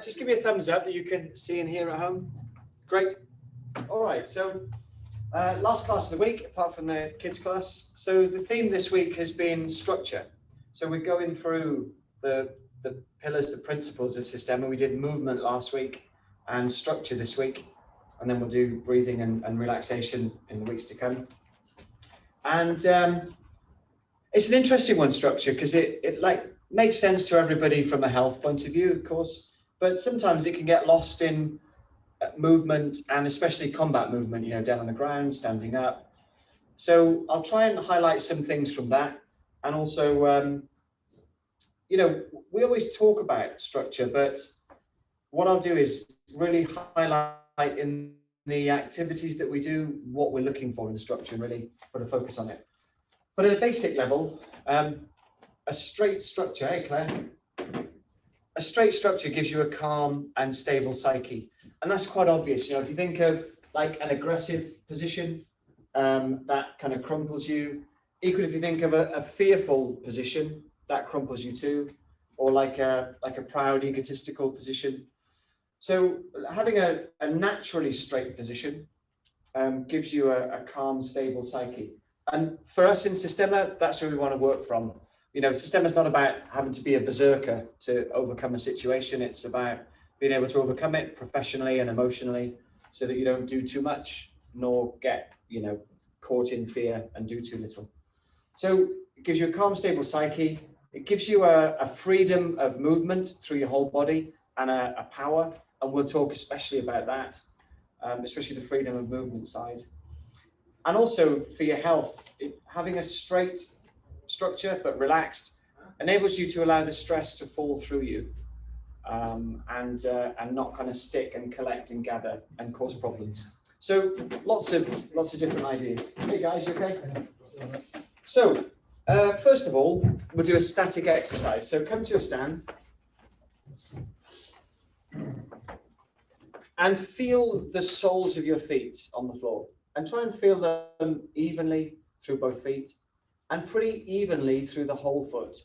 Just give me a thumbs up that you can see and hear at home. Great. All right, so last class of the week, apart from the kids class. So the theme this week has been structure. So we're going through the pillars, the principles of Systema. We did movement last week and structure this week, and then we'll do breathing and relaxation in the weeks to come. And it's an interesting one, structure, because it like makes sense to everybody from a health point of view, of course, but sometimes it can get lost in movement, and especially combat movement, you know, down on the ground, standing up. So I'll try and highlight some things from that. And also, you know, we always talk about structure, but what I'll do is really highlight in the activities that we do, what we're looking for in the structure, and really put a focus on it. But at a basic level, a straight structure, hey Claire? A straight structure gives you a calm and stable psyche. And that's quite obvious. You know, if you think of like an aggressive position, that kind of crumples you. Equally, if you think of a fearful position, that crumples you too. Or like a proud, egotistical position. So having a naturally straight position gives you a calm, stable psyche. And for us in Systema, that's where we want to work from. You know, Systema is not about having to be a berserker to overcome a situation. It's about being able to overcome it professionally and emotionally so that you don't do too much, nor get, you know, caught in fear and do too little. So it gives you a calm, stable psyche. It gives you a freedom of movement through your whole body and a power. And we'll talk especially about that, especially the freedom of movement side. And also for your health, having a straight structure but relaxed enables you to allow the stress to fall through you and not kind of stick and collect and gather and cause problems. So lots of different ideas. Hey guys, you okay? So first of all, we'll do a static exercise. So come to a stand and feel the soles of your feet on the floor, and try and feel them evenly through both feet and pretty evenly through the whole foot.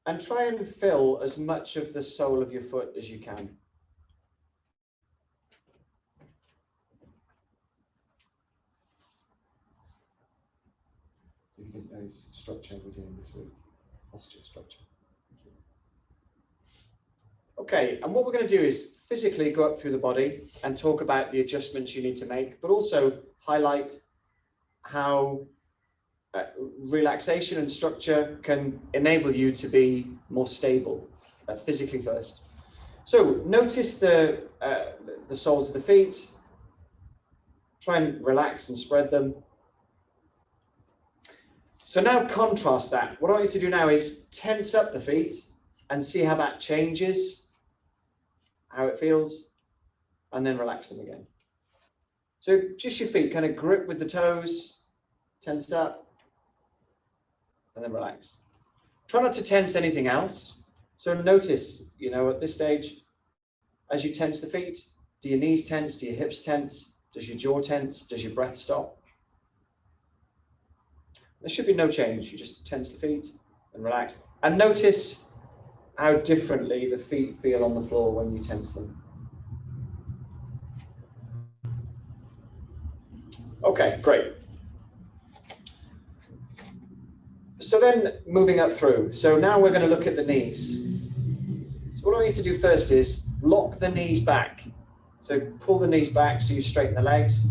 And try and fill as much of the sole of your foot as you can. You think those structure we're doing this week, posture structure. Okay, and what we're going to do is physically go up through the body and talk about the adjustments you need to make, but also highlight how relaxation and structure can enable you to be more stable physically first. So notice the soles of the feet. Try and relax and spread them. So now contrast that. What I want you to do now is tense up the feet and see how that changes, how it feels, and then relax them again. So just your feet, kind of grip with the toes, tense up, and then relax. Try not to tense anything else. So notice, you know, at this stage, as you tense the feet, do your knees tense, do your hips tense, does your jaw tense, does your breath stop? There should be no change. You just tense the feet and relax. And notice how differently the feet feel on the floor when you tense them. Okay, great. So then moving up through. So now we're going to look at the knees. So what I need to do first is lock the knees back. So pull the knees back so you straighten the legs.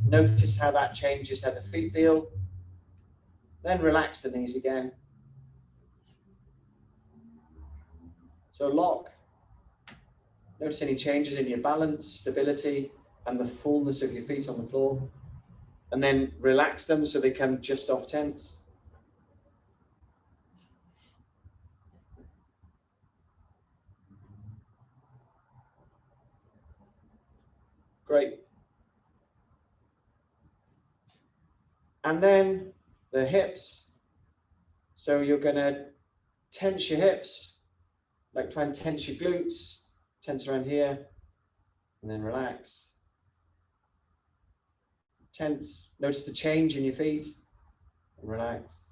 Notice how that changes, how the feet feel. Then relax the knees again. So lock. Notice any changes in your balance, stability, and the fullness of your feet on the floor. And then relax them so they come just off tense. Great. And then the hips. So you're going to tense your hips, like try and tense your glutes, tense around here, and then relax. Tense. Notice the change in your feet, and relax.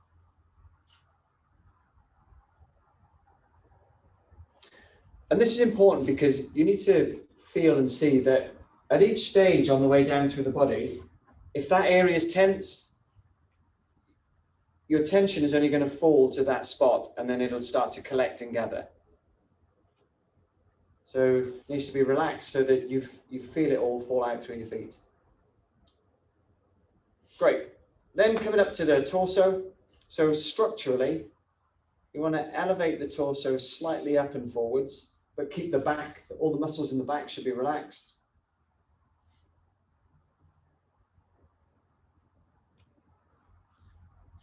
And this is important because you need to feel and see that at each stage on the way down through the body, if that area is tense, your tension is only going to fall to that spot and then it'll start to collect and gather. So it needs to be relaxed so that you feel it all fall out through your feet. Great. Then coming up to the torso. So structurally, you want to elevate the torso slightly up and forwards, but keep the back, all the muscles in the back should be relaxed.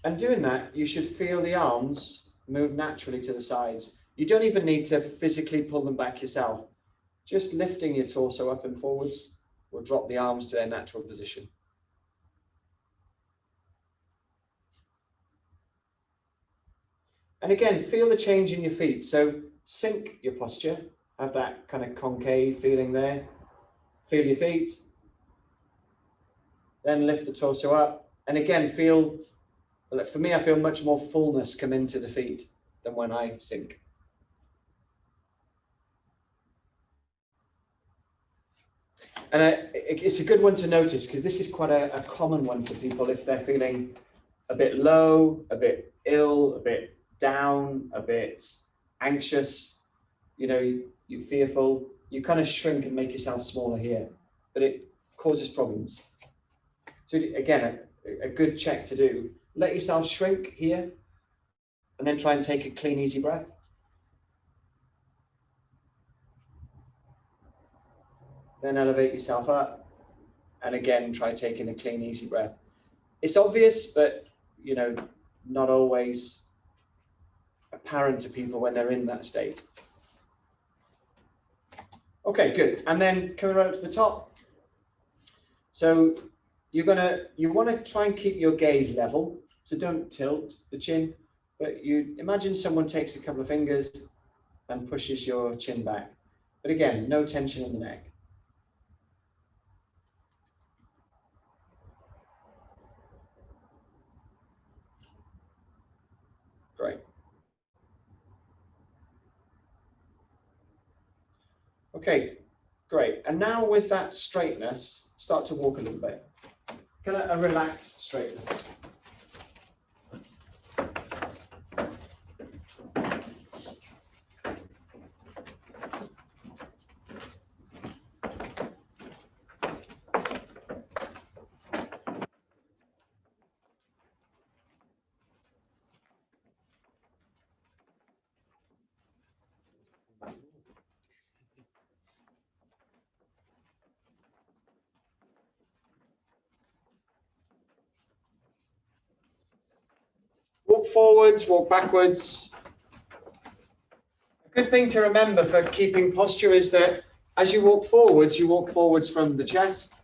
And doing that, you should feel the arms move naturally to the sides. You don't even need to physically pull them back yourself. Just lifting your torso up and forwards will drop the arms to their natural position. And again, feel the change in your feet. So sink your posture, have that kind of concave feeling there. Feel your feet. Then lift the torso up. And again, feel, for me, I feel much more fullness come into the feet than when I sink. And it's a good one to notice because this is quite a common one for people if they're feeling a bit low, a bit ill, a bit down, a bit anxious, you know, you're fearful, you kind of shrink and make yourself smaller here, but it causes problems. So again, a good check to do. Let yourself shrink here and then try and take a clean, easy breath. Then elevate yourself up and again, try taking a clean, easy breath. It's obvious, but you know, not always apparent to people when they're in that state. Okay, good. And then coming right up to the top. So you want to try and keep your gaze level. So don't tilt the chin, but you imagine someone takes a couple of fingers and pushes your chin back. But again, no tension in the neck. Great. Okay, great. And now with that straightness, start to walk a little bit. Kind of a relaxed straightness. Walk forwards, walk backwards. A good thing to remember for keeping posture is that as you walk forwards from the chest.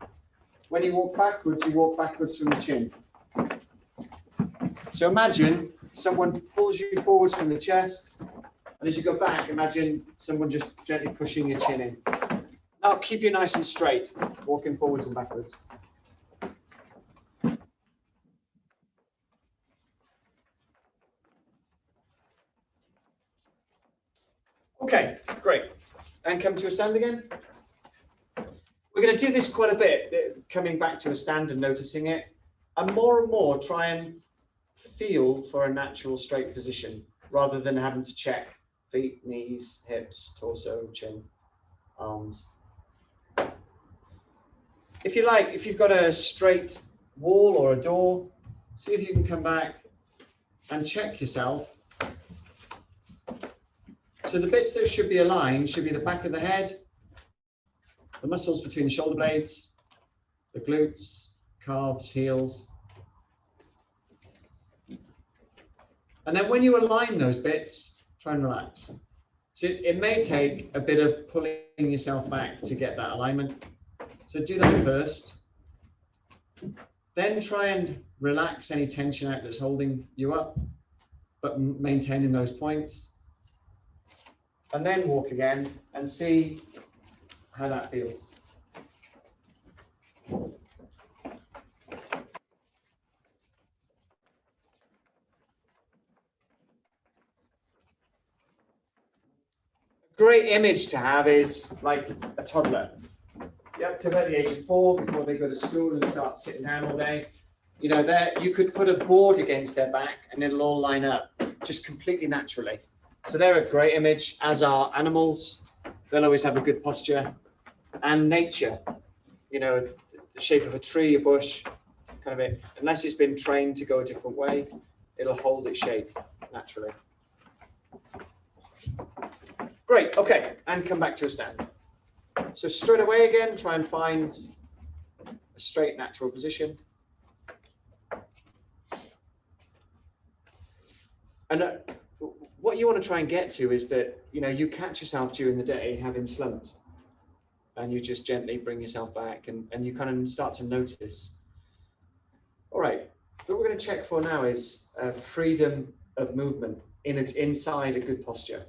When you walk backwards from the chin. So imagine someone pulls you forwards from the chest, and as you go back, imagine someone just gently pushing your chin in. Now keep you nice and straight, walking forwards and backwards. Okay, great. And come to a stand again. We're going to do this quite a bit, coming back to a stand and noticing it, and more try and feel for a natural straight position rather than having to check feet, knees, hips, torso, chin, arms. If you like, if you've got a straight wall or a door, see if you can come back and check yourself. So the bits that should be aligned should be the back of the head, the muscles between the shoulder blades, the glutes, calves, heels. And then when you align those bits, try and relax. So it may take a bit of pulling yourself back to get that alignment. So do that first. Then try and relax any tension out that's holding you up, but maintaining those points. And then walk again and see how that feels. great image to have is like a toddler. Up to about the age of 4, before they go to school and start sitting down all day. You know, there you could put a board against their back and it'll all line up just completely naturally. So they're a great image, as are animals. They'll always have a good posture. And nature, you know, the shape of a tree, a bush, kind of it. Unless it's been trained to go a different way, it'll hold its shape naturally. Great, okay, and come back to a stand. So straight away again, try and find a straight natural position. And what you want to try and get to is that, you know, you catch yourself during the day having slumped and you just gently bring yourself back and you kind of start to notice. All right, what we're going to check for now is freedom of movement inside a good posture.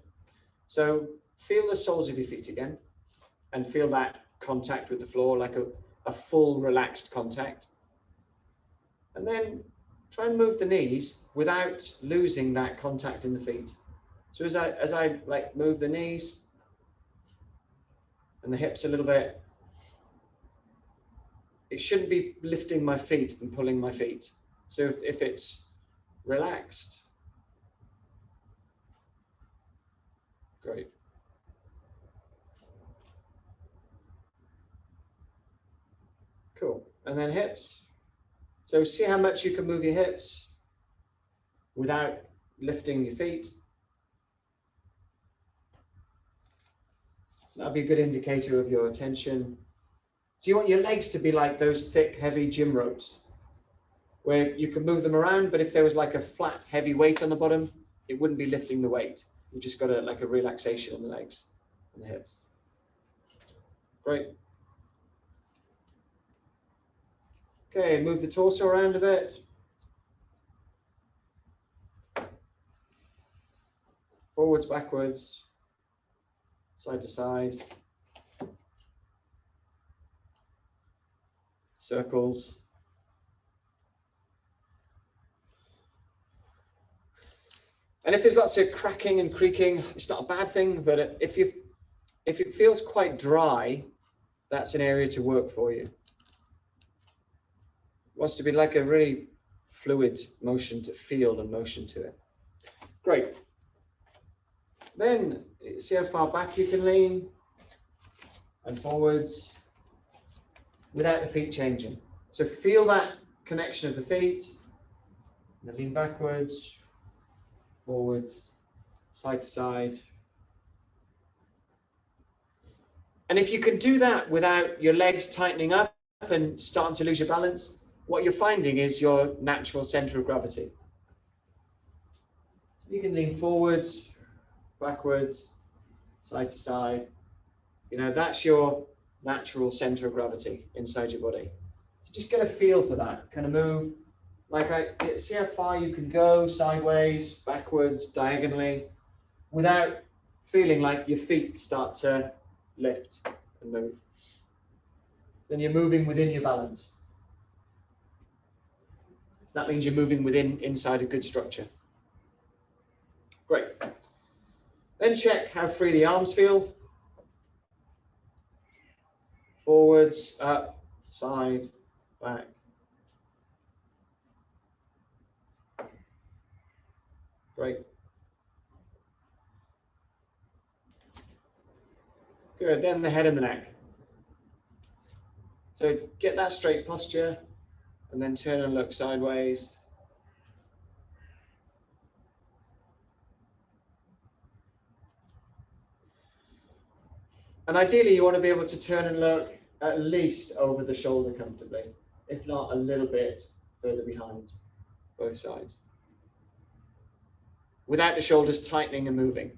So feel the soles of your feet again and feel that contact with the floor, like a full relaxed contact. And then try and move the knees without losing that contact in the feet. So as I like move the knees and the hips a little bit, it shouldn't be lifting my feet and pulling my feet. So if it's relaxed, great. Cool. And then hips. So see how much you can move your hips without lifting your feet. That'll be a good indicator of your attention. So you want your legs to be like those thick, heavy gym ropes, where you can move them around, but if there was like a flat, heavy weight on the bottom, it wouldn't be lifting the weight. You've just got like a relaxation on the legs and the hips. Great. Okay, move the torso around a bit. Forwards, backwards, side to side. Circles. And if there's lots of cracking and creaking, it's not a bad thing, but if it feels quite dry, that's an area to work for you. It wants to be like a really fluid motion to feel and motion to it. Great. Then see how far back you can lean and forwards without the feet changing. So feel that connection of the feet, and then lean backwards, forwards, side to side. And if you can do that without your legs tightening up and starting to lose your balance, what you're finding is your natural center of gravity. You can lean forwards, backwards, side to side. You know, that's your natural center of gravity inside your body. So just get a feel for that. Kind of move, see how far you can go, sideways, backwards, diagonally, without feeling like your feet start to lift and move. Then you're moving within your balance. That means you're moving inside a good structure. Great. Then check how free the arms feel. Forwards, up, side, back. Great. Good, then the head and the neck. So get that straight posture and then turn and look sideways. And ideally you want to be able to turn and look at least over the shoulder comfortably, if not a little bit further behind, both sides, without the shoulders tightening and moving.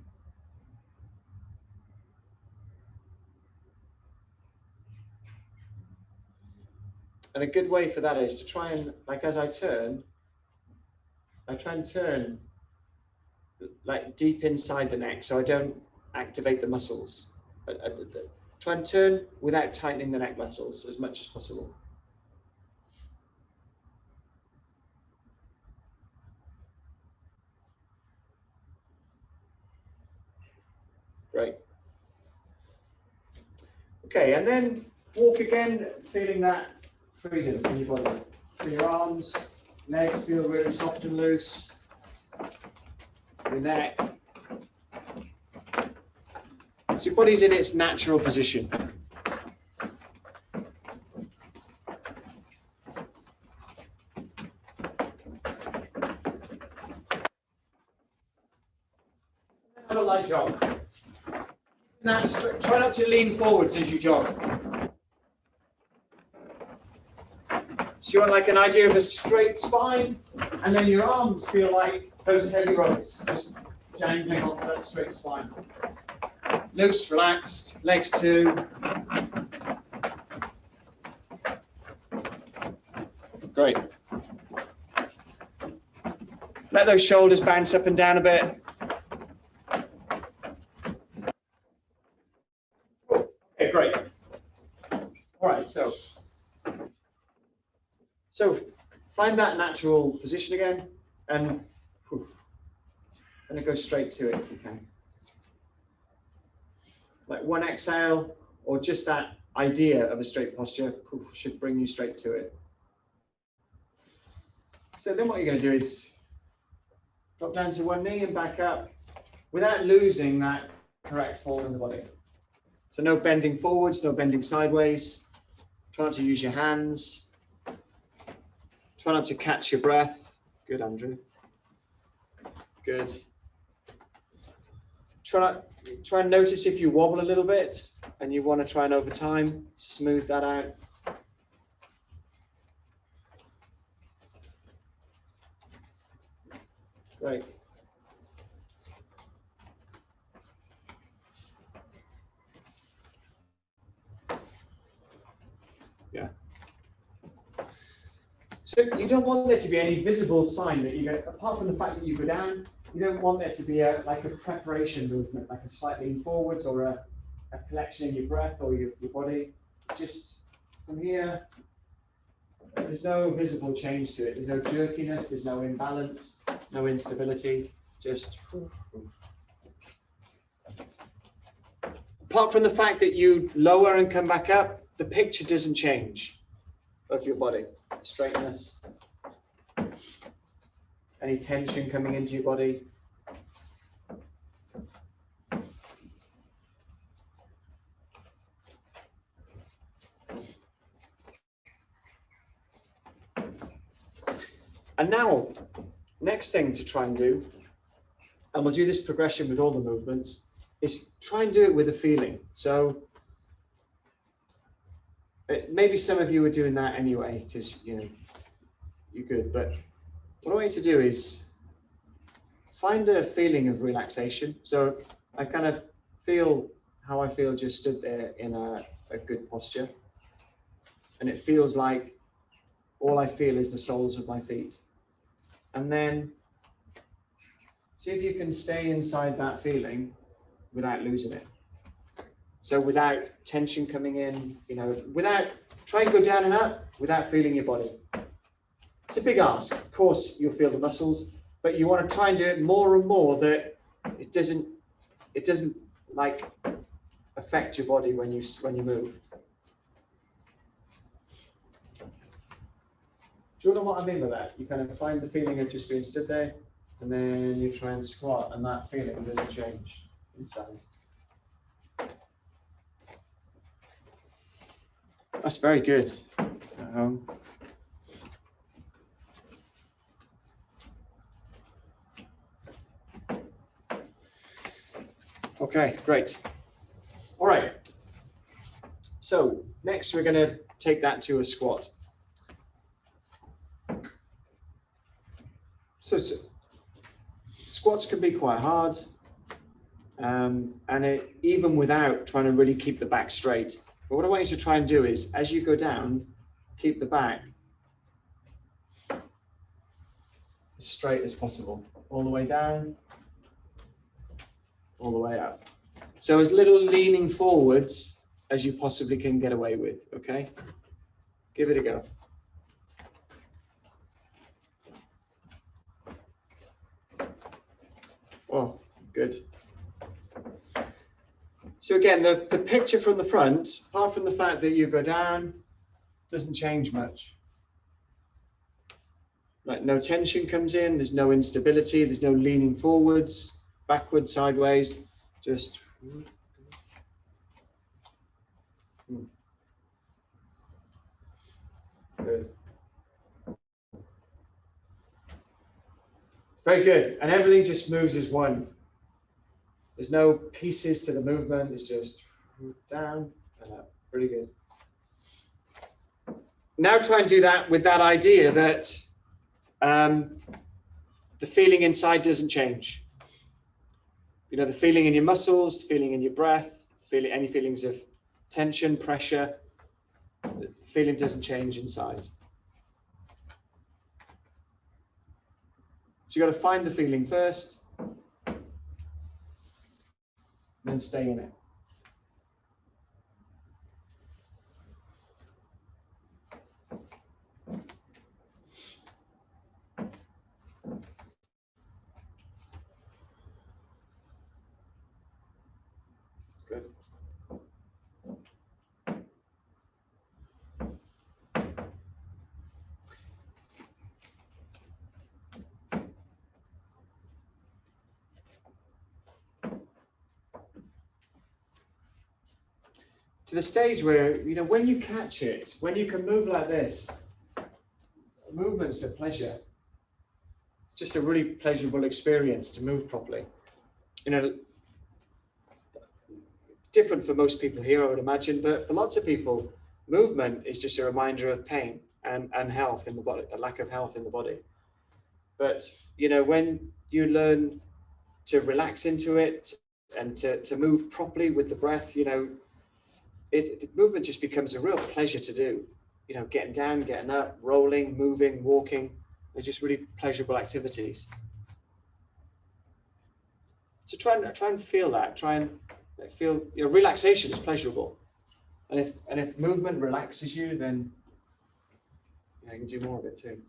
And a good way for that is to try and, like as I try and turn like deep inside the neck so I don't activate the muscles. Try and turn without tightening the neck muscles as much as possible. Great. Okay, and then walk again, feeling that freedom in your body. So your arms, legs feel really soft and loose. Your neck. So your body's in its natural position. Have a light jog. Now, try not to lean forwards as you jog. So you want like an idea of a straight spine, and then your arms feel like those heavy ropes, just jangling off that straight spine. Loose, relaxed, legs too. Great. Let those shoulders bounce up and down a bit. Okay, great. All right, so find that natural position again, and go straight to it if you can. Like one exhale, or just that idea of a straight posture should bring you straight to it. So then what you're going to do is drop down to one knee and back up without losing that correct form in the body. So no bending forwards, no bending sideways. Try not to use your hands. Try not to catch your breath. Good, Andrew. Good. Try and notice if you wobble a little bit and you want to try and over time smooth that out. Great. Yeah. So you don't want there to be any visible sign that you go, apart from the fact that you go down, you don't want there to be like a preparation movement, like a slight lean forwards or a collection in your breath or your body. Just from here, there's no visible change to it. There's no jerkiness, there's no imbalance, no instability, just. Apart from the fact that you lower and come back up, the picture doesn't change of your body. Straightness, any tension coming into your body. And now, next thing to try and do, and we'll do this progression with all the movements, is try and do it with a feeling. So maybe some of you are doing that anyway, because you're good. But what I want you to do is find a feeling of relaxation. So I kind of feel how I feel just stood there in a good posture. And it feels like all I feel is the soles of my feet. And then see if you can stay inside that feeling without losing it. So without tension coming in, try and go down and up without feeling your body. It's a big ask. Of course, you'll feel the muscles, but you want to try and do it more and more that it doesn't like affect your body when you move. Do you know what I mean by that? You kind of find the feeling of just being stood there, and then you try and squat, and that feeling doesn't change inside. That's very good. Okay, great. All right. So next we're going to take that to a squat. So squats can be quite hard, and even without trying to really keep the back straight. But what I want you to try and do is, as you go down, keep the back as straight as possible, all the way down, all the way up. So as little leaning forwards as you possibly can get away with, okay? Give it a go. Oh, good. So again, the picture from the front, apart from the fact that you go down, doesn't change much. Like no tension comes in, there's no instability, there's no leaning forwards, backwards, sideways, just. Good. Very good. And everything just moves as one. There's no pieces to the movement. It's just down and up. Pretty good. Now try and do that with that idea that the feeling inside doesn't change. You know, the feeling in your muscles, the feeling in your breath, any feelings of tension, pressure, the feeling doesn't change inside. So you've got to find the feeling first, then stay in it. Good. To the stage where, you know, when you catch it, when you can move like this, movement's a pleasure. It's just a really pleasurable experience to move properly. You know, different for most people here, I would imagine, but for lots of people, movement is just a reminder of pain and health in the body, a lack of health in the body. But, you know, when you learn to relax into it and to move properly with the breath, you know, movement just becomes a real pleasure to do. You know, getting down, getting up, rolling, moving, walking, they're just really pleasurable activities. So try and feel that. Try and feel, you know, relaxation is pleasurable, and if movement relaxes you, then you can do more of it too.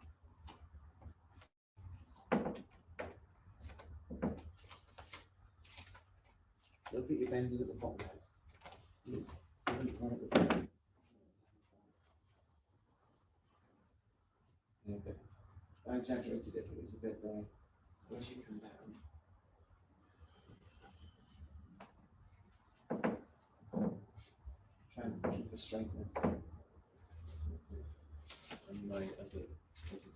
Look at your bending at the bottom. Okay. I exaggerated it, but it was a bit there. So as you come down. Try and keep the straightness. And like as to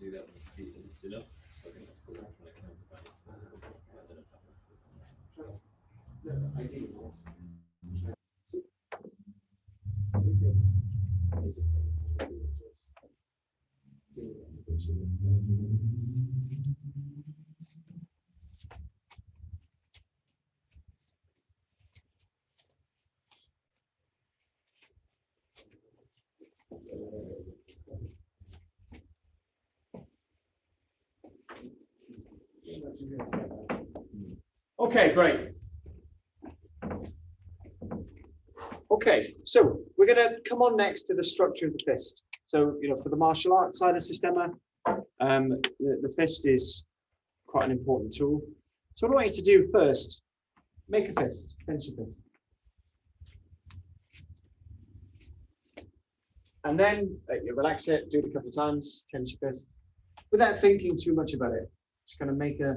do that with the feet and lift it up. I think that's cool. When it comes back, it's I don't know if that makes sense. No, ideally, yes. Okay, great. Okay, so we're going to come on next to the structure of the fist. So, you know, for the martial arts side of Systema, the fist is quite an important tool. So what I want you to do first, make a fist, finish your fist. And then you relax it, do it a couple of times, clench your fist, without thinking too much about it. Just kind of make a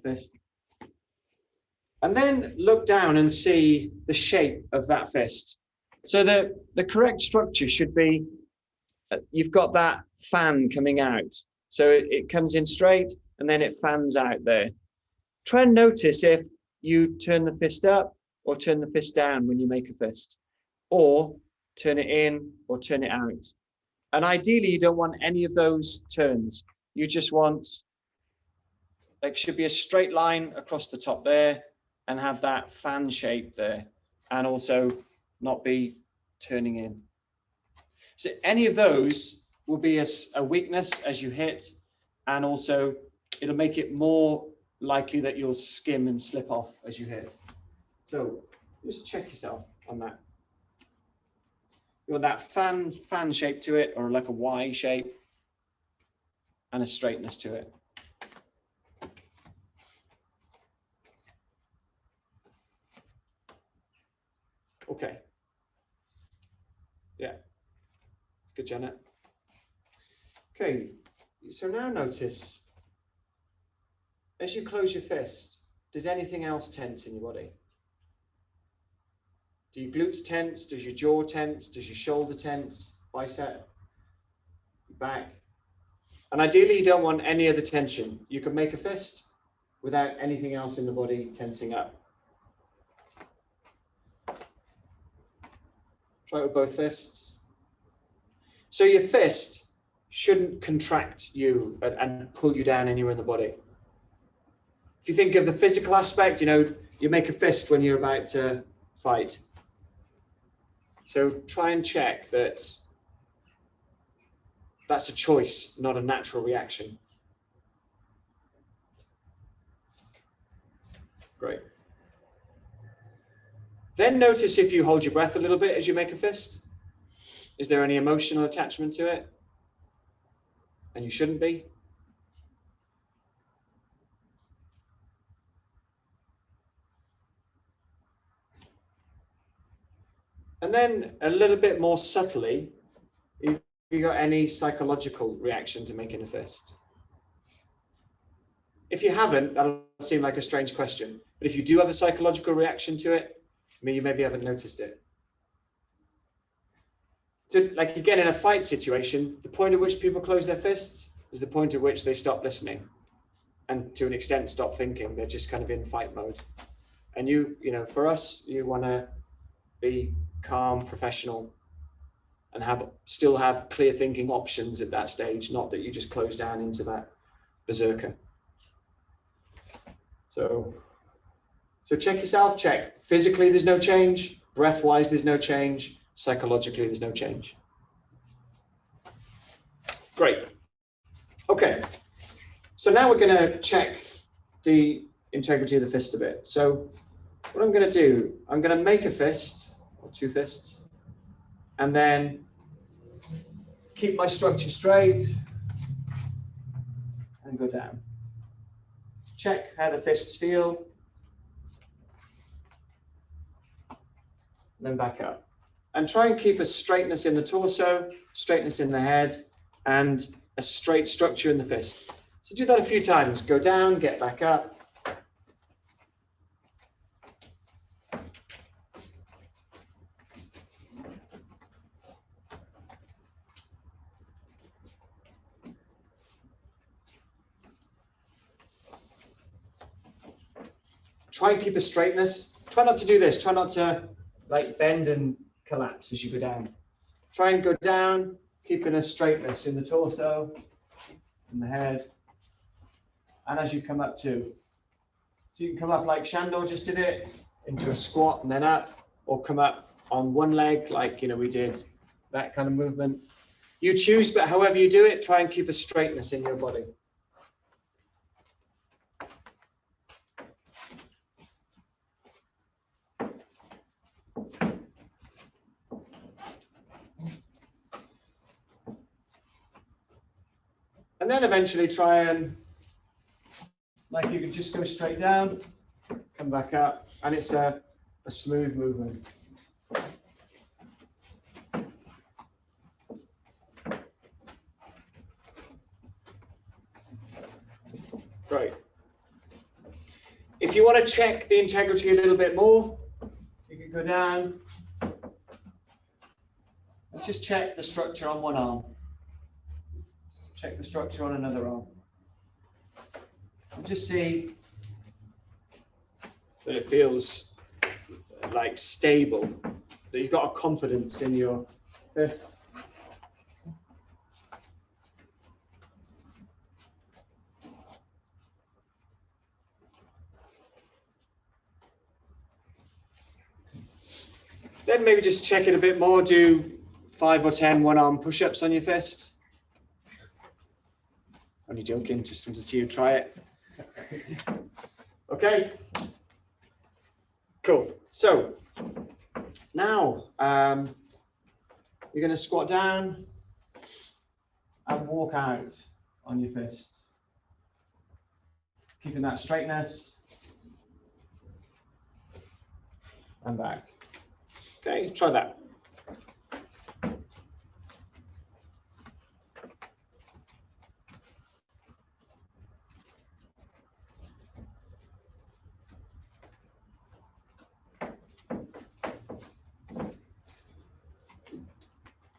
fist. And then look down and see the shape of that fist. So the correct structure should be, you've got that fan coming out. So it comes in straight and then it fans out there. Try and notice if you turn the fist up or turn the fist down when you make a fist, or turn it in or turn it out. And ideally, you don't want any of those turns. You just want, like, should be a straight line across the top there and have that fan shape there, and also not be turning in. So any of those will be a weakness as you hit, and also it'll make it more likely that you'll skim and slip off as you hit. So just check yourself on that. You want that fan shape to it, or like a Y shape, and a straightness to it. Okay. Yeah. It's good, Janet. Okay. So now notice, as you close your fist, does anything else tense in your body? Do your glutes tense? Does your jaw tense? Does your shoulder tense? Bicep? Back? And ideally, you don't want any other tension. You can make a fist without anything else in the body tensing up. Try it with both fists. So your fist shouldn't contract you and pull you down anywhere in the body. If you think of the physical aspect, you make a fist when you're about to fight. So try and check that that's a choice, not a natural reaction. Great. Then notice if you hold your breath a little bit as you make a fist. Is there any emotional attachment to it? And you shouldn't be. And then a little bit more subtly, have you got any psychological reaction to making a fist? If you haven't, that'll seem like a strange question. But if you do have a psychological reaction to it, you maybe haven't noticed it. So, like again, in a fight situation, the point at which people close their fists is the point at which they stop listening and to an extent stop thinking. They're just kind of in fight mode. And for us, you want to be calm, professional, and still have clear thinking options at that stage, not that you just close down into that berserker. So check yourself, check. Physically, there's no change. Breath-wise, there's no change. Psychologically, there's no change. Great. Okay. So now we're going to check the integrity of the fist a bit. So what I'm going to do, I'm going to make a fist, or two fists, and then keep my structure straight and go down. Check how the fists feel. Then back up. And try and keep a straightness in the torso, straightness in the head, and a straight structure in the fist. So do that a few times. Go down, get back up. Try and keep a straightness. Try not to do this. Try not to bend and collapse as you go down. Try and go down, keeping a straightness in the torso, in the head, and as you come up too. So you can come up like Shandor just did it, into a squat and then up, or come up on one leg like we did that kind of movement. You choose, but however you do it, try and keep a straightness in your body. And then eventually try and, you can just go straight down, come back up, and it's a smooth movement. Great. If you want to check the integrity a little bit more, you can go down and just check the structure on one arm. Check the structure on another arm. And just see that it feels stable, that you've got a confidence in your fist. Then maybe just check it a bit more, do 5 or 10 one-arm push-ups on your fist. Only joking, just want to see you try it. Okay. Cool. So now you're going to squat down and walk out on your fist, keeping that straightness and back. Okay, try that.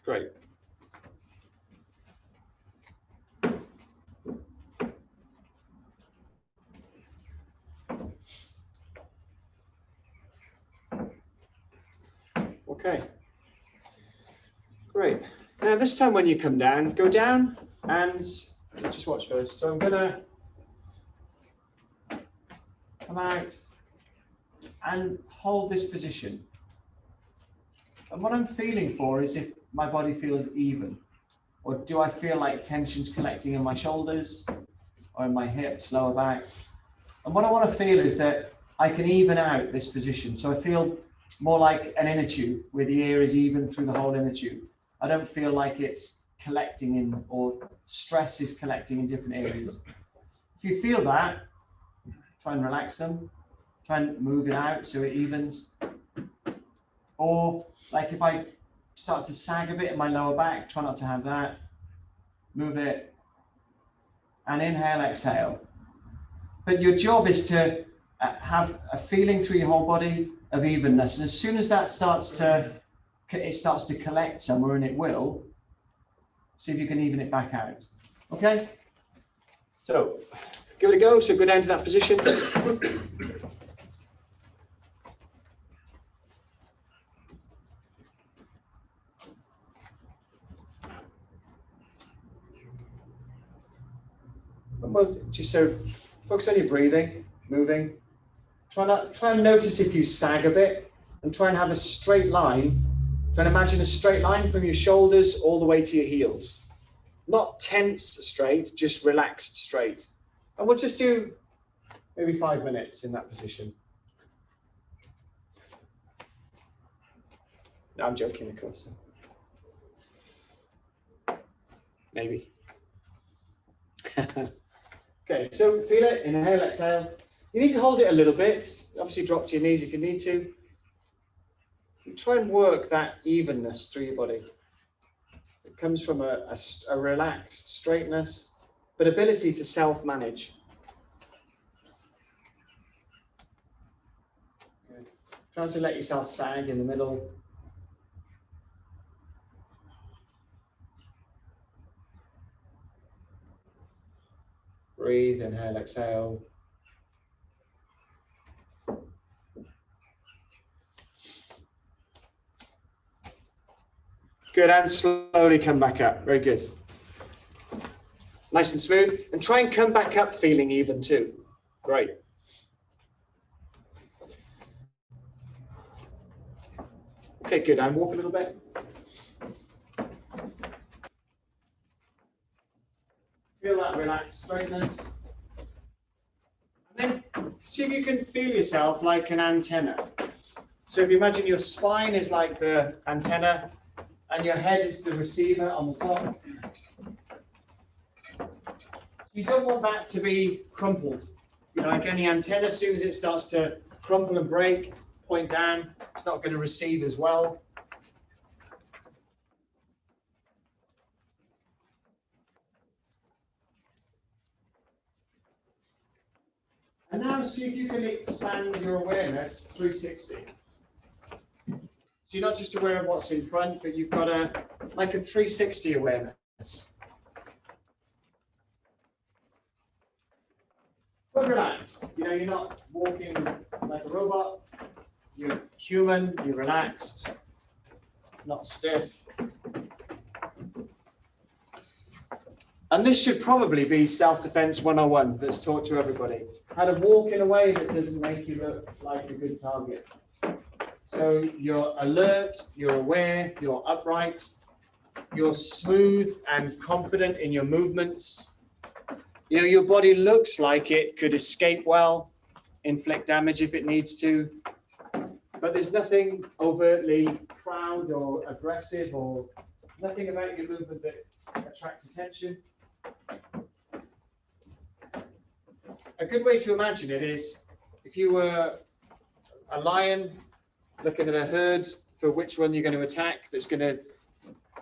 Great. Okay. Great. Now this time when you come down, go down and just watch first. So I'm gonna come out and hold this position. And what I'm feeling for is if my body feels even, or do I feel like tension's collecting in my shoulders or in my hips, lower back? And what I want to feel is that I can even out this position. So I feel more like an inner tube where the air is even through the whole inner tube. I don't feel like it's collecting in, or stress is collecting in different areas. If you feel that, try and relax them. Try and move it out so it evens. Or like if I start to sag a bit in my lower back, try not to have that. Move it. And inhale, exhale. But your job is to have a feeling through your whole body of evenness. And as soon as that starts to collect somewhere, and it will, see if you can even it back out. Okay? So give it a go. So go down to that position. Well, just so focus on your breathing, moving. Try and notice if you sag a bit, and try and have a straight line. Try and imagine a straight line from your shoulders all the way to your heels. Not tense straight, just relaxed straight. And we'll just do maybe 5 minutes in that position. No, I'm joking, of course. Maybe. Okay, so feel it, inhale, exhale. You need to hold it a little bit. Obviously drop to your knees if you need to. And try and work that evenness through your body. It comes from a relaxed straightness, but ability to self-manage. Good. Try to let yourself sag in the middle. Breathe, inhale, exhale. Good, and slowly come back up. Very good. Nice and smooth. And try and come back up feeling even too. Great. Okay, good. And walk a little bit. Feel that relaxed straightness. And then see if you can feel yourself like an antenna. So if you imagine your spine is like the antenna and your head is the receiver on the top. You don't want that to be crumpled. You know, like any antenna, as soon as it starts to crumple and break, point down, it's not going to receive as well. And now see if you can expand your awareness 360. So you're not just aware of what's in front, but you've got like a 360 awareness. But relaxed. You know, you're not walking like a robot. You're human, you're relaxed, not stiff. And this should probably be self-defense 101 that's taught to everybody. How to walk in a way that doesn't make you look like a good target. So you're alert, you're aware, you're upright, you're smooth and confident in your movements. You know, your body looks like it could escape well, inflict damage if it needs to, but there's nothing overtly proud or aggressive or nothing about your movement that attracts attention. A good way to imagine it is if you were a lion looking at a herd for which one you're going to attack that's going to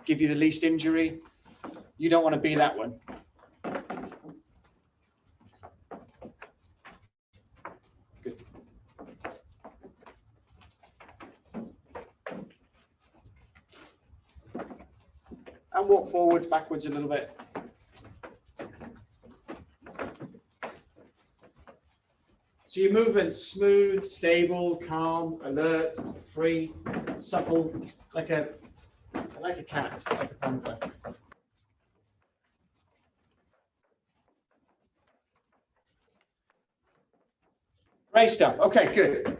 give you the least injury. You don't want to be that one. Good. And walk forwards, backwards a little bit. So your movement's smooth, stable, calm, alert, free, supple, like a cat, like a panther. Great stuff. Okay, good.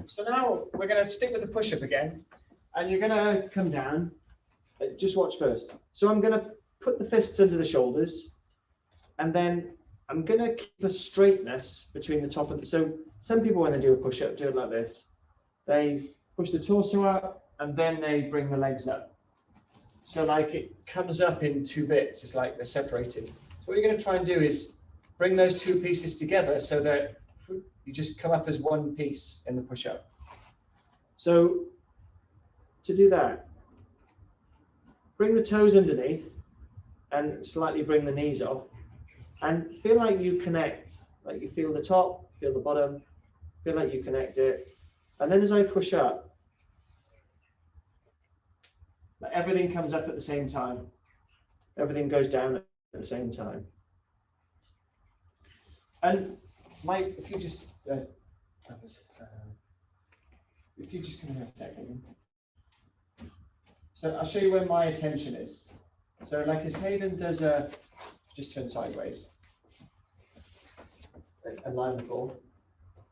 So now we're going to stick with the push-up again, and you're going to come down. Just watch first. So I'm going to put the fists under the shoulders, and then I'm going to keep a straightness between the top and so some people when they do a push-up do it like this. They push the torso up and then they bring the legs up. So like it comes up in two bits. It's like they're separated. So what you're going to try and do is bring those two pieces together so that you just come up as one piece in the push-up. So to do that, bring the toes underneath and slightly bring the knees off. And feel like you connect, like you feel the top, feel the bottom, feel like you connect it. And then as I push up, like everything comes up at the same time. Everything goes down at the same time. And Mike, if you just come here a second. So I'll show you where my attention is. So like as Hayden does just turn sideways and lie on the floor.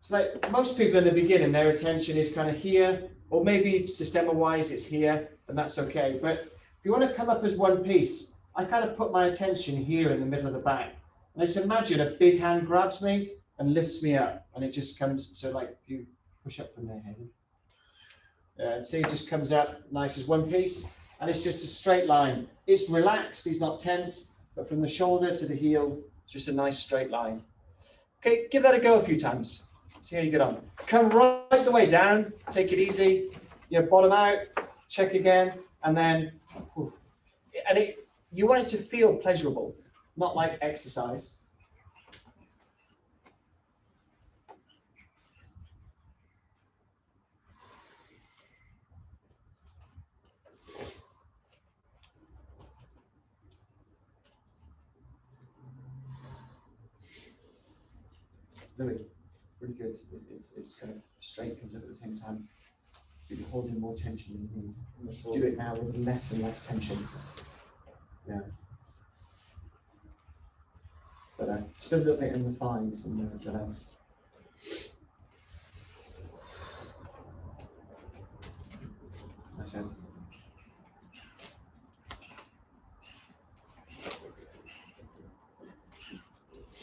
So like most people in the beginning, their attention is kind of here, or maybe Systema-wise it's here, and that's okay. But if you want to come up as one piece, I kind of put my attention here in the middle of the back. And I just imagine a big hand grabs me and lifts me up, and it just comes, so like if you push up from there, Hayden. And see, it just comes up nice as one piece, and it's just a straight line. It's relaxed, it's not tense, but from the shoulder to the heel, just a nice straight line. Okay, give that a go a few times. See how you get on. Come right the way down, take it easy. Bottom out, check again, and then, you want it to feel pleasurable, not like exercise. Really, really good. It's kind of straight, comes up at the same time. You're holding more tension than you need. Do it now with less and less tension. Yeah. But still a little bit in the thighs and the legs. That's it.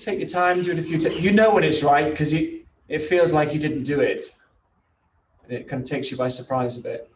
Take your time, do it a few times. You know when it's right because it feels like you didn't do it. And it kind of takes you by surprise a bit.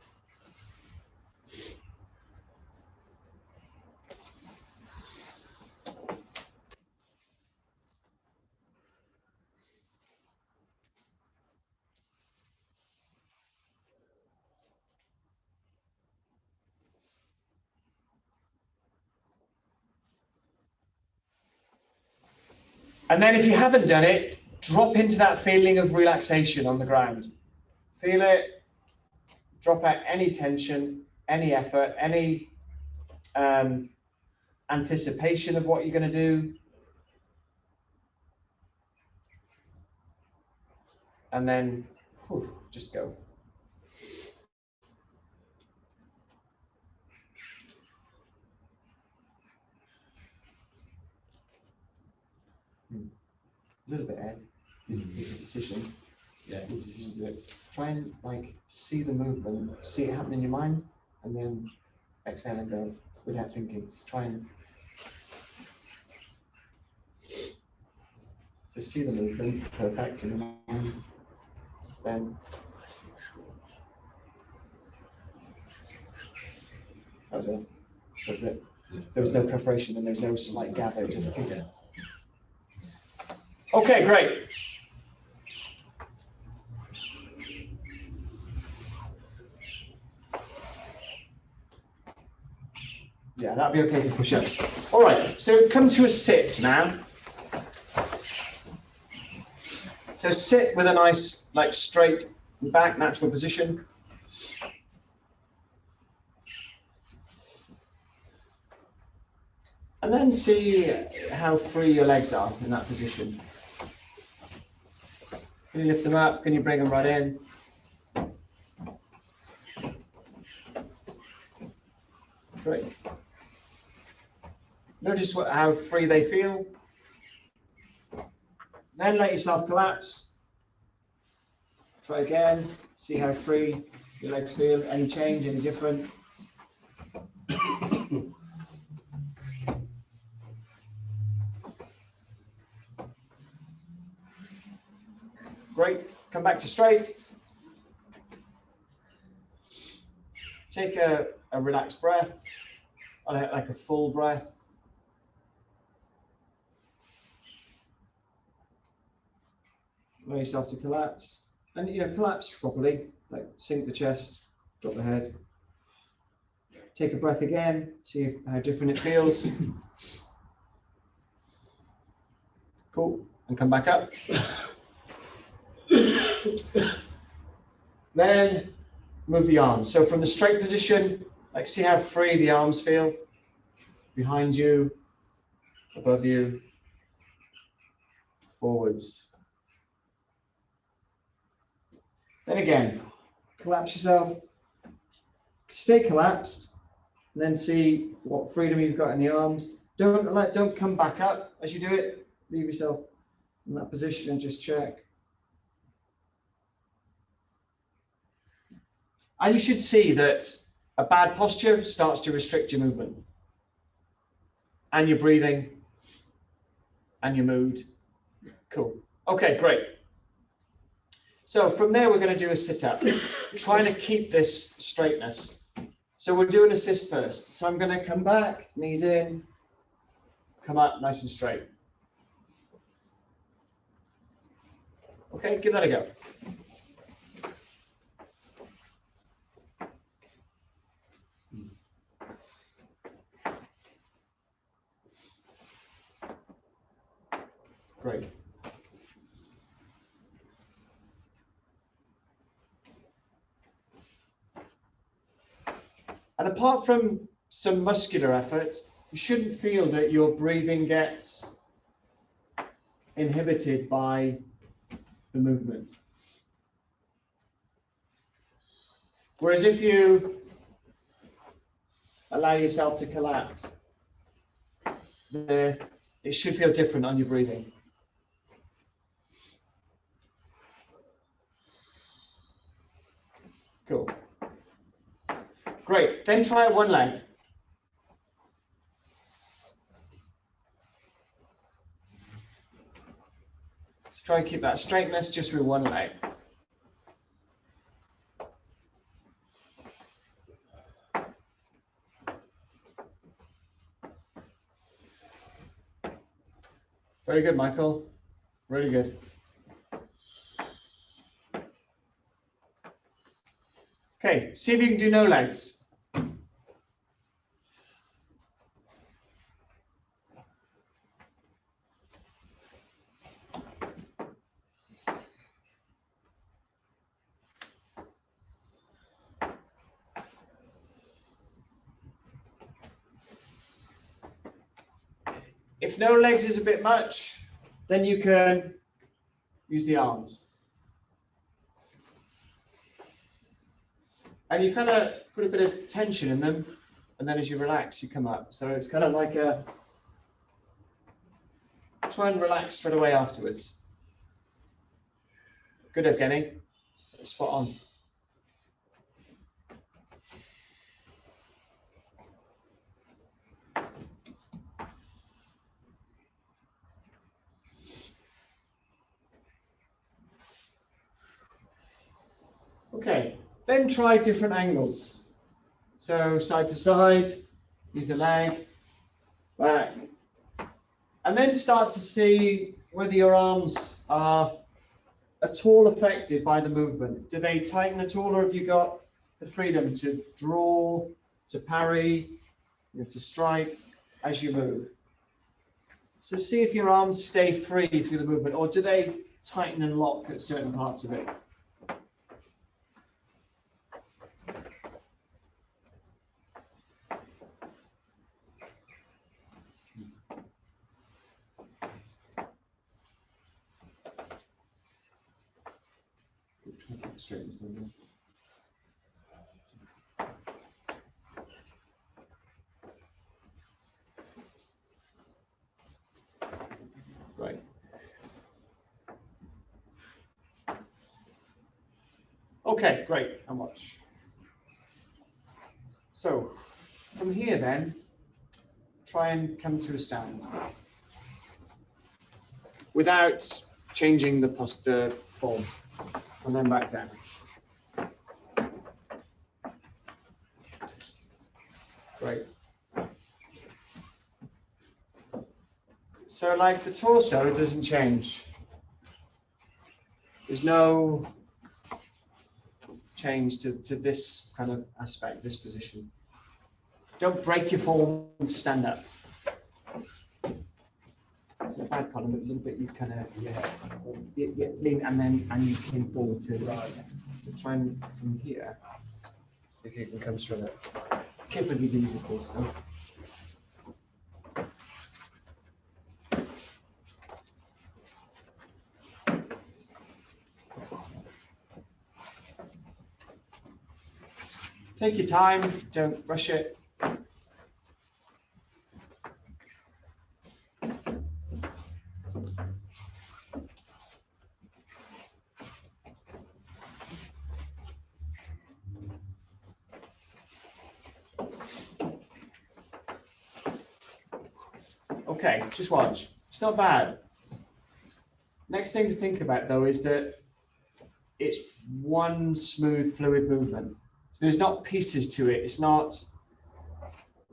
And then if you haven't done it, drop into that feeling of relaxation on the ground. Feel it, drop out any tension, any effort, any anticipation of what you're going to do. And then just go. A little bit, Ed, is a decision. Yeah, it's a decision to do it. Try and see the movement, see it happen in your mind, and then exhale and go without thinking. So try and just see the movement, perfect in your mind. Then that was it. That was it. There was no preparation and there's no slight gather. Okay, great. Yeah, that'd be okay for push-ups. All right, so come to a sit now. So sit with a nice, like straight back, natural position. And then see how free your legs are in that position. Can you lift them up? Can you bring them right in? Great. Notice how free they feel. Then let yourself collapse. Try again. See how free your legs feel. Any change, any different? Great. Come back to straight. Take a relaxed breath, like a full breath. Allow yourself to collapse. And collapse properly, like sink the chest, drop the head. Take a breath again, see how different it feels. Cool. And come back up. Then move the arms. So from the straight position, like see how free the arms feel. Behind you, above you, forwards. Then again, collapse yourself. Stay collapsed, and then see what freedom you've got in the arms. Don't come back up as you do it. Leave yourself in that position and just check. And you should see that a bad posture starts to restrict your movement and your breathing and your mood. Cool. Okay, great. So from there, we're going to do a sit-up, trying to keep this straightness. So we'll do an assist first. So I'm going to come back, knees in, come up nice and straight. Okay, give that a go. Great. And apart from some muscular effort, you shouldn't feel that your breathing gets inhibited by the movement. Whereas if you allow yourself to collapse, it should feel different on your breathing. Cool. Great. Then try one leg. Let's try and keep that straightness just with one leg. Very good, Michael. Really good. Okay, see if you can do no legs. If no legs is a bit much, then you can use the arms. And you kind of put a bit of tension in them, and then as you relax, you come up. So it's kind of like a, try and relax straight away afterwards. Good, Evgeny. Spot on. Okay, then try different angles. So side to side, use the leg, back. And then start to see whether your arms are at all affected by the movement. Do they tighten at all, or have you got the freedom to draw, to parry, You have to strike as you move. So see if your arms stay free through the movement, or do they tighten and lock at certain parts of it? Straighten this one. Right. Okay, great, and watch. So, from here then, try and come to a stand. Without changing the form, and then back down. Great. So like the torso doesn't change. There's no change to this kind of aspect, this position. Don't break your form to stand up. The bad column, a little bit, you kind of lean and you came forward to the right. So try and from here, see if you can come straight up. Keep with your knees, of course, though. Take your time, don't rush it. Okay, just watch. It's not bad. Next thing to think about though is that it's one smooth fluid movement. So there's not pieces to it. It's not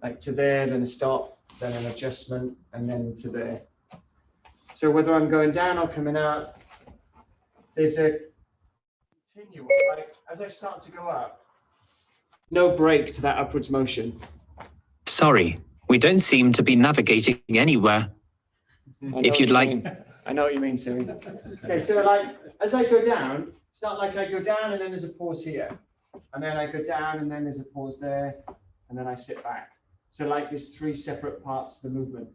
like to there, then a stop, then an adjustment, and then to there. So whether I'm going down or coming out, there's a continuum. Like as I start to go up, no break to that upwards motion. Sorry, we don't seem to be navigating anywhere. If you'd like. I know what you mean, Siri. Okay, so like as I go down, it's not like I go down and then there's a pause here. And then I go down and then there's a pause there. And then I sit back. So like there's three separate parts of the movement.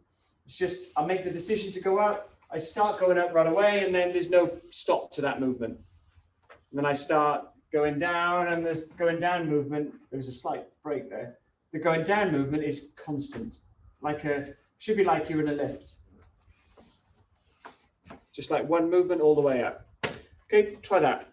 It's just, I make the decision to go up. I start going up right away and then there's no stop to that movement. And then I start going down and this going down movement, there's a slight break there. The going down movement is constant. Should be like you're in a lift. Just like one movement all the way up. Okay, try that.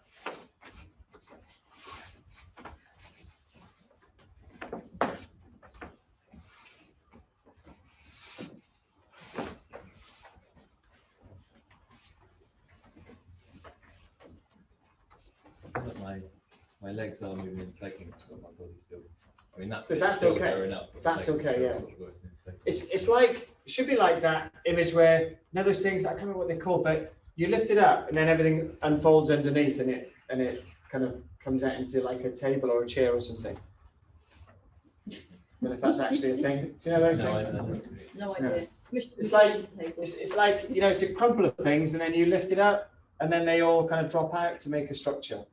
My legs are moving in seconds, but my body's still. I mean, that's still okay. Going up, that's okay, yeah. Sort of It's like it should be like that image where you know those things, I can't remember what they're called, but you lift it up and then everything unfolds underneath and it kind of comes out into like a table or a chair or something. I don't know if that's actually a thing. Do you know those things? No idea. Yeah. It's like you know, it's a crumple of things and then you lift it up and then they all kind of drop out to make a structure.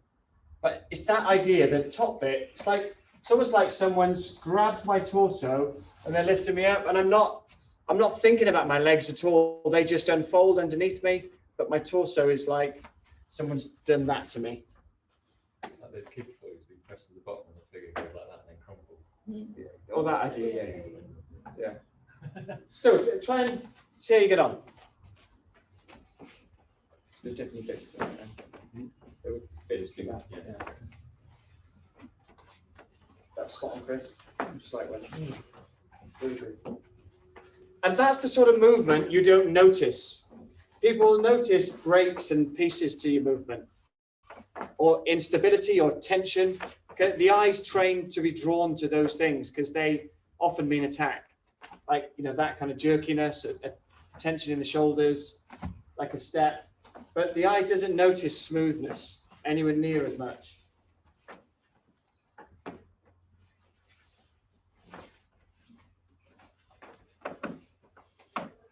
But it's that idea, the top bit, it's almost like someone's grabbed my torso and they're lifting me up, and I'm not thinking about my legs at all. They just unfold underneath me, but my torso is like someone's done that to me. Like those kids' toys, we press to the bottom and the figure goes like that and then crumbles. Yeah. All that idea, yeah. So try and see how you get on. There's definitely bits to that. There were bits to that. Yeah. That's spot on, Chris. Just like one. Really good. And that's the sort of movement you don't notice. People notice breaks and pieces to your movement, or instability or tension. Okay? The eye's trained to be drawn to those things because they often mean attack. Like, you know, that kind of jerkiness, a tension in the shoulders, like a step. But the eye doesn't notice smoothness anywhere near as much.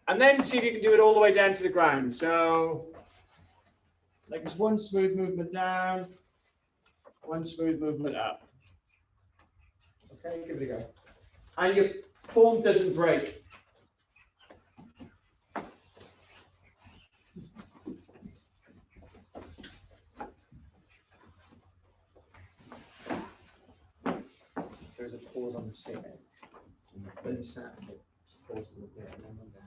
And then see if you can do it all the way down to the ground. So, like it's one smooth movement down, one smooth movement up. Okay, give it a go. And your form doesn't break. There's a pause on the sit. Then you sat and pause a little bit and then went down.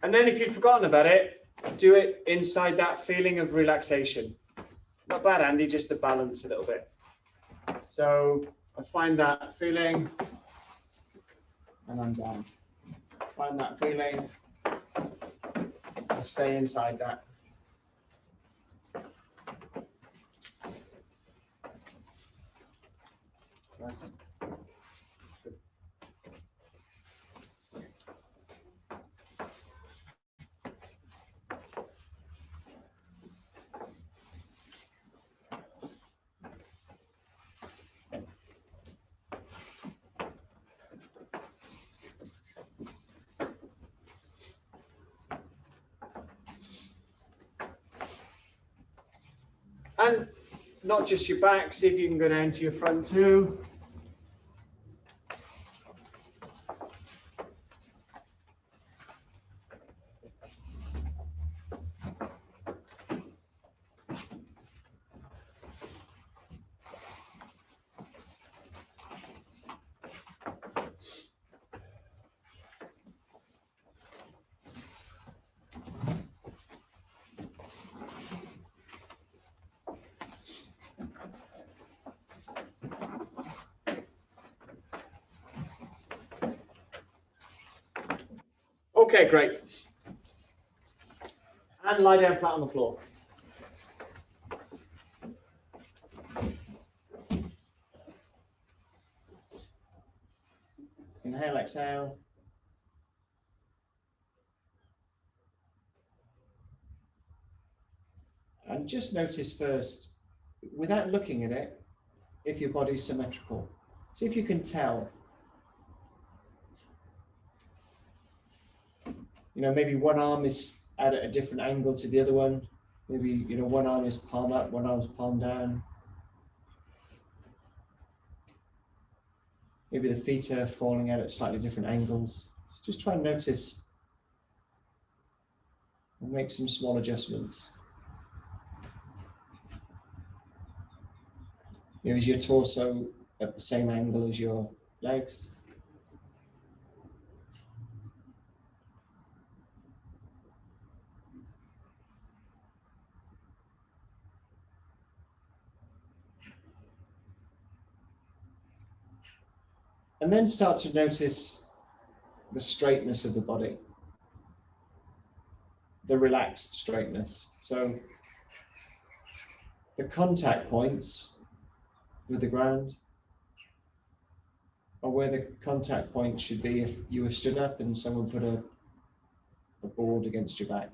And then if you've forgotten about it, do it inside that feeling of relaxation. Not bad, Andy, just to balance a little bit. So I find that feeling and I'm down. Find that feeling, I'll stay inside that. And not just your back, see if you can go down to your front too. Okay, great. And lie down flat on the floor. Inhale, exhale. And just notice first, without looking at it, if your body's symmetrical. See if you can tell. You know, maybe one arm is at a different angle to the other one. Maybe, you know, one arm is palm up, one arm's palm down. Maybe the feet are falling out at slightly different angles. So just try and notice and make some small adjustments. You know, is your torso at the same angle as your legs? And then start to notice the straightness of the body, the relaxed straightness. So the contact points with the ground are where the contact point should be if you were stood up and someone put a board against your back.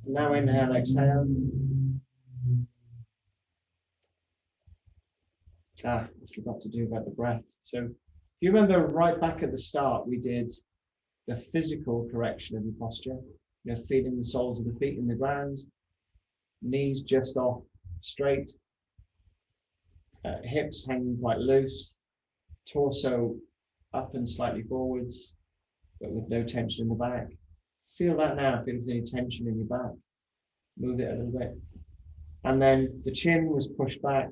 Now inhale, exhale. I forgot to do about the breath. So if you remember right back at the start, we did the physical correction of your posture, you know, feeling the soles of the feet in the ground, knees just off straight, hips hanging quite loose, torso up and slightly forwards, but with no tension in the back. Feel that now, feel if there's any tension in your back. Move it a little bit. And then the chin was pushed back,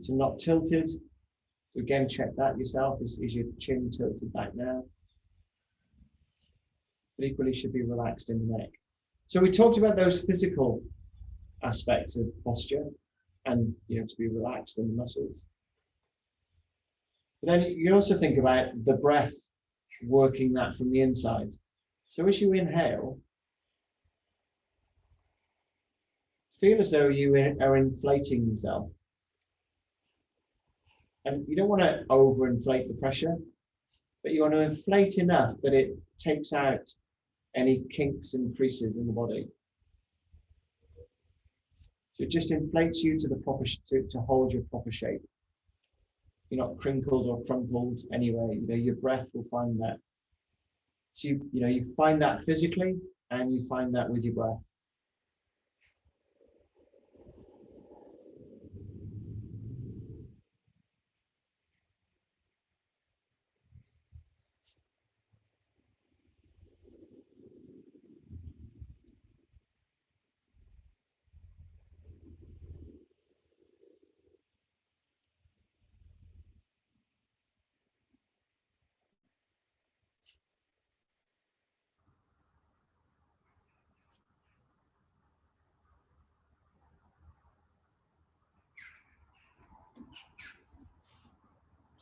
so not tilted. So again, check that yourself. Is your chin tilted back now? But equally should be relaxed in the neck. So we talked about those physical aspects of posture and, you know, to be relaxed in the muscles. But then you can also think about the breath working that from the inside. So as you inhale, feel as though you are inflating yourself. And you don't want to overinflate the pressure, but you want to inflate enough that it takes out any kinks and creases in the body. So it just inflates you to the proper to hold your proper shape. You're not crinkled or crumpled anyway. You know, your breath will find that. So you find that physically, and you find that with your breath.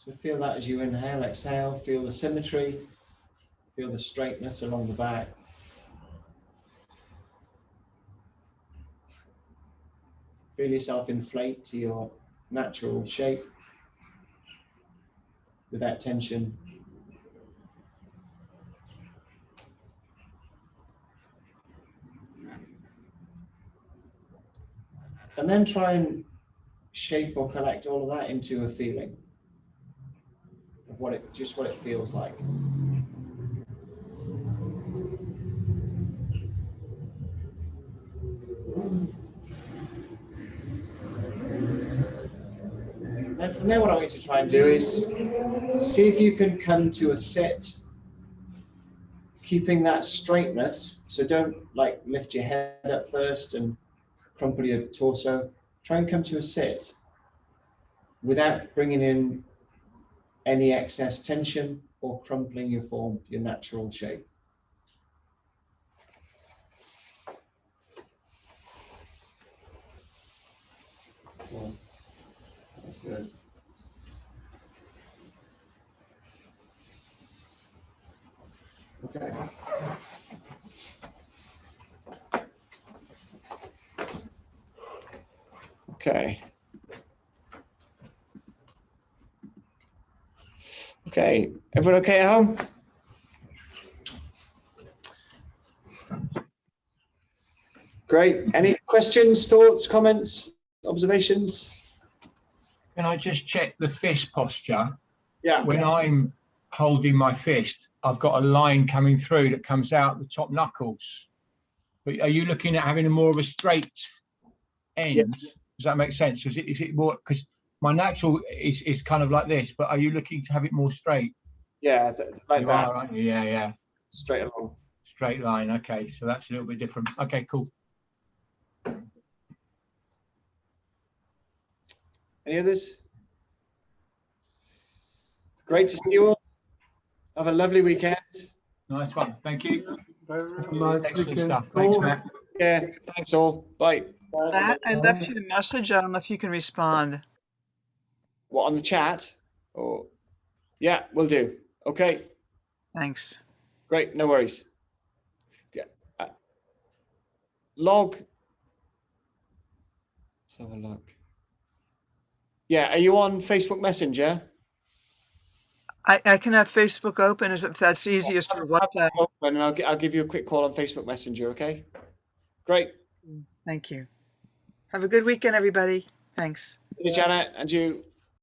So feel that as you inhale, exhale, feel the symmetry, feel the straightness along the back. Feel yourself inflate to your natural shape without tension. And then try and shape or collect all of that into a feeling of what it feels like. And from there, what I want you to try and do is see if you can come to a sit, keeping that straightness. So don't like lift your head up first and crumple your torso. Try and come to a sit without bringing in any excess tension or crumpling your form, your natural shape. Cool. Good. Okay. Okay. Okay. Everyone okay at home? Great. Any questions, thoughts, comments, observations? Can I just check the fist posture? Yeah. When I'm holding my fist, I've got a line coming through that comes out the top knuckles. But are you looking at having a more of a straight end? Yeah. Does that make sense? Is it more, because my natural is kind of like this, but are you looking to have it more straight? Yeah, like you that. Are, aren't you? Yeah, yeah. Straight along. Straight line. Okay, so that's a little bit different. Okay, cool. Any others? Great to see you all. Have a lovely weekend. Nice one. Thank you. Nice Excellent weekend. stuff. Thanks, Matt. Yeah, thanks all. Bye. Matt, I left you a message. I don't know if you can respond. What, on the chat? Or yeah, we'll do. Okay, Thanks. great, no worries. Yeah. Log. Let's have a look. Yeah, are you on Facebook Messenger? I can have Facebook open as if that's easiest for WhatsApp. Open, and I'll give you a quick call on Facebook Messenger, okay? Great. Thank you. Have a good weekend, everybody. Thanks. Janet, and you.